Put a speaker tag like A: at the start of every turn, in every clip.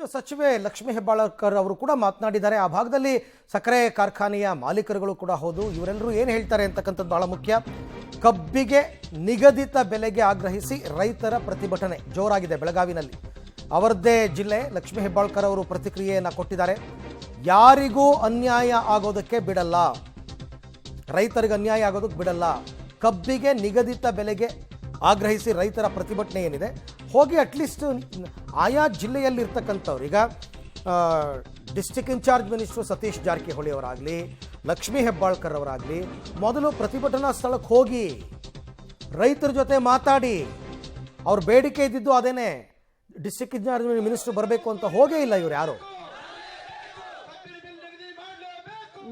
A: ಇನ್ನು ಸಚಿವೆ ಲಕ್ಷ್ಮೀ ಹೆಬ್ಬಾಳಕರ್ ಅವರು ಕೂಡ ಮಾತನಾಡಿದ್ದಾರೆ. ಆ ಭಾಗದಲ್ಲಿ ಸಕ್ಕರೆ ಕಾರ್ಖಾನೆಯ ಮಾಲೀಕರುಗಳು ಕೂಡ ಹೌದು. ಇವರೆಲ್ಲರೂ ಏನು ಹೇಳ್ತಾರೆ ಅಂತಕ್ಕಂಥದ್ದು ಬಹಳ ಮುಖ್ಯ. ಕಬ್ಬಿಗೆ ನಿಗದಿತ ಬೆಲೆಗೆ ಆಗ್ರಹಿಸಿ ರೈತರ ಪ್ರತಿಭಟನೆ ಜೋರಾಗಿದೆ ಬೆಳಗಾವಿನಲ್ಲಿ. ಅವರದ್ದೇ ಜಿಲ್ಲೆ ಲಕ್ಷ್ಮೀ ಹೆಬ್ಬಾಳಕರ್ ಅವರು ಪ್ರತಿಕ್ರಿಯೆಯನ್ನು ಕೊಟ್ಟಿದ್ದಾರೆ. ಯಾರಿಗೂ ಅನ್ಯಾಯ ಆಗೋದಕ್ಕೆ ಬಿಡಲ್ಲ, ರೈತರಿಗೆ ಅನ್ಯಾಯ ಆಗೋದಕ್ಕೆ ಬಿಡಲ್ಲ. ಕಬ್ಬಿಗೆ ನಿಗದಿತ ಬೆಲೆಗೆ ಆಗ್ರಹಿಸಿ ರೈತರ ಪ್ರತಿಭಟನೆ ಏನಿದೆ ಹೋಗಿ ಅಟ್ಲೀಸ್ಟ್ ಆಯಾ ಜಿಲ್ಲೆಯಲ್ಲಿರ್ತಕ್ಕಂಥವ್ರು, ಈಗ district incharge minister Satish Jarkiholi ಅವರಾಗಲಿ, ಲಕ್ಷ್ಮೀ ಹೆಬ್ಬಾಳ್ಕರ್ ಅವರಾಗಲಿ, ಮೊದಲು ಪ್ರತಿಭಟನಾ ಸ್ಥಳಕ್ಕೆ ಹೋಗಿ ರೈತರ ಜೊತೆ ಮಾತಾಡಿ. ಅವ್ರ ಬೇಡಿಕೆ ಇದ್ದಿದ್ದು ಅದೇನೆ, ಡಿಸ್ಟ್ರಿಕ್ಟ್ ಇನ್ಚಾರ್ಜ್ ಮಿನಿಸ್ಟ್ರು ಬರಬೇಕು ಅಂತ ಹೋಗೇ ಇಲ್ಲ ಇವ್ರು ಯಾರು.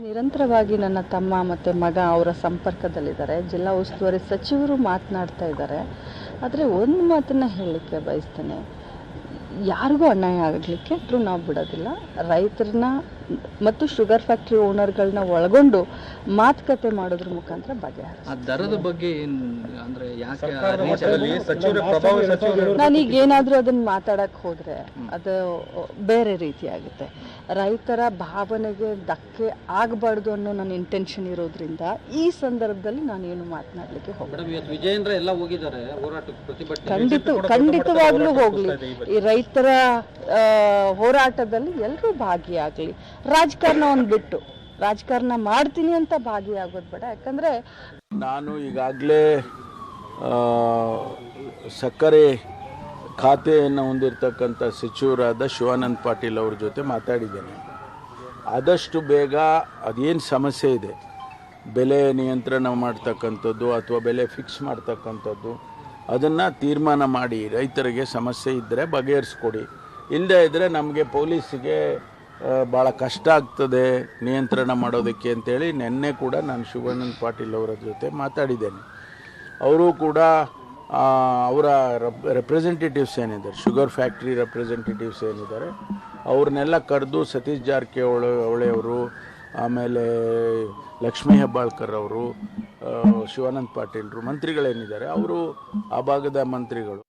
B: ನಿರಂತರವಾಗಿ ನನ್ನ ತಮ್ಮ ಮತ್ತು ಮಗ ಅವರ ಸಂಪರ್ಕದಲ್ಲಿದ್ದಾರೆ. ಜಿಲ್ಲಾ ಉಸ್ತುವಾರಿ ಸಚಿವರು ಮಾತನಾಡ್ತಾ ಇದ್ದಾರೆ. ಆದರೆ ಒಂದು ಮಾತನ್ನು ಹೇಳಲಿಕ್ಕೆ ಬಯಸ್ತೇನೆ, ಯಾರಿಗೂ ಅನ್ಯಾಯ ಆಗಲಿಕ್ಕೆ ನಾವು ಬಿಡೋದಿಲ್ಲ. ರೈತರನ್ನ ಮತ್ತು ಶುಗರ್ ಫ್ಯಾಕ್ಟ್ರಿ ಓನರ್ಗಳನ್ನ ಒಳಗೊಂಡು ಮಾತುಕತೆ ಮಾಡೋದ್ರ ಮುಖಾಂತರ ಬಗೆಹರಿಸ.
C: ದರದ ಬಗ್ಗೆ ಅಂದ್ರೆ
B: ನಾನೀಗ ಏನಾದರೂ ಅದನ್ನು ಮಾತಾಡಕ್ಕೆ ಹೋದರೆ ಅದು ಬೇರೆ ರೀತಿ ಆಗುತ್ತೆ. ರೈತರ ಭಾವನೆಗೆ ಧಕ್ಕೆ ಆಗಬಾರ್ದು ಅನ್ನೋ ನನ್ನ ಇಂಟೆನ್ಷನ್ ಇರೋದ್ರಿಂದ ಈ ಸಂದರ್ಭದಲ್ಲಿ ನಾನೇನು ಮಾತನಾಡಲಿಕ್ಕೆ ಹೋಗ್ತೀನಿ.
C: ವಿಜಯೇಂದ್ರ ಎಲ್ಲ ಹೋಗಿದ್ದಾರೆ ಹೋರಾಟಕ್ಕೆ, ಪ್ರತಿಭಟನೆ
B: ಖಂಡಿತವಾಗ್ಲೂ ಹೋಗಲಿ. ಈ ರೈತರ ಹೋರಾಟದಲ್ಲಿ ಎಲ್ಲರೂ ಭಾಗಿಯಾಗಲಿ. ರಾಜಕಾರಣ ಒಂದು ಬಿಟ್ಟು ರಾಜಕಾರಣ ಮಾಡ್ತೀನಿ ಅಂತ ಭಾಗಿಯಾಗೋದು ಬೇಡ. ಯಾಕಂದರೆ
D: ನಾನು ಈಗಾಗಲೇ ಸಕ್ಕರೆ ಖಾತೆಯನ್ನು ಹೊಂದಿರತಕ್ಕಂಥ ಸಚಿವರಾದ ಶಿವಾನಂದ ಪಾಟೀಲ್ ಅವ್ರ ಜೊತೆ ಮಾತಾಡಿದ್ದೇನೆ. ಆದಷ್ಟು ಬೇಗ ಅದೇನು ಸಮಸ್ಯೆ ಇದೆ, ಬೆಲೆ ನಿಯಂತ್ರಣ ಮಾಡ್ತಕ್ಕಂಥದ್ದು ಅಥವಾ ಬೆಲೆ ಫಿಕ್ಸ್ ಮಾಡ್ತಕ್ಕಂಥದ್ದು, ಅದನ್ನು ತೀರ್ಮಾನ ಮಾಡಿ ರೈತರಿಗೆ ಸಮಸ್ಯೆ ಇದ್ದರೆ ಬಗೆಹರಿಸ್ಕೊಡಿ. ಇಲ್ಲದೇ ಇದ್ದರೆ ನಮಗೆ ಪೊಲೀಸಿಗೆ ಭಾಳ ಕಷ್ಟ ಆಗ್ತದೆ ನಿಯಂತ್ರಣ ಮಾಡೋದಕ್ಕೆ ಅಂತೇಳಿ ನಿನ್ನೆ ಕೂಡ ನಾನು ಶಿವಾನಂದ ಪಾಟೀಲ್ ಅವರ ಜೊತೆ ಮಾತಾಡಿದ್ದೇನೆ. ಅವರು ಕೂಡ ಅವರ ರೆಪ್ರೆಸೆಂಟೇಟಿವ್ಸ್ ಏನಿದ್ದಾರೆ, ಶುಗರ್ ಫ್ಯಾಕ್ಟ್ರಿ ರೆಪ್ರೆಸೆಂಟೇಟಿವ್ಸ್ ಏನಿದ್ದಾರೆ, ಅವ್ರನ್ನೆಲ್ಲ ಕರೆದು ಸತೀಶ್ ಜಾರಕಿಹೊಳಿ ಅವರು, ಆಮೇಲೆ ಲಕ್ಷ್ಮೀ ಹೆಬ್ಬಾಳ್ಕರ್ ಅವರು, ಶಿವಾನಂದ ಪಾಟೀಲ್ರು ಮಂತ್ರಿಗಳೇನಿದ್ದಾರೆ ಅವರು ಆ ಭಾಗದ ಮಂತ್ರಿಗಳು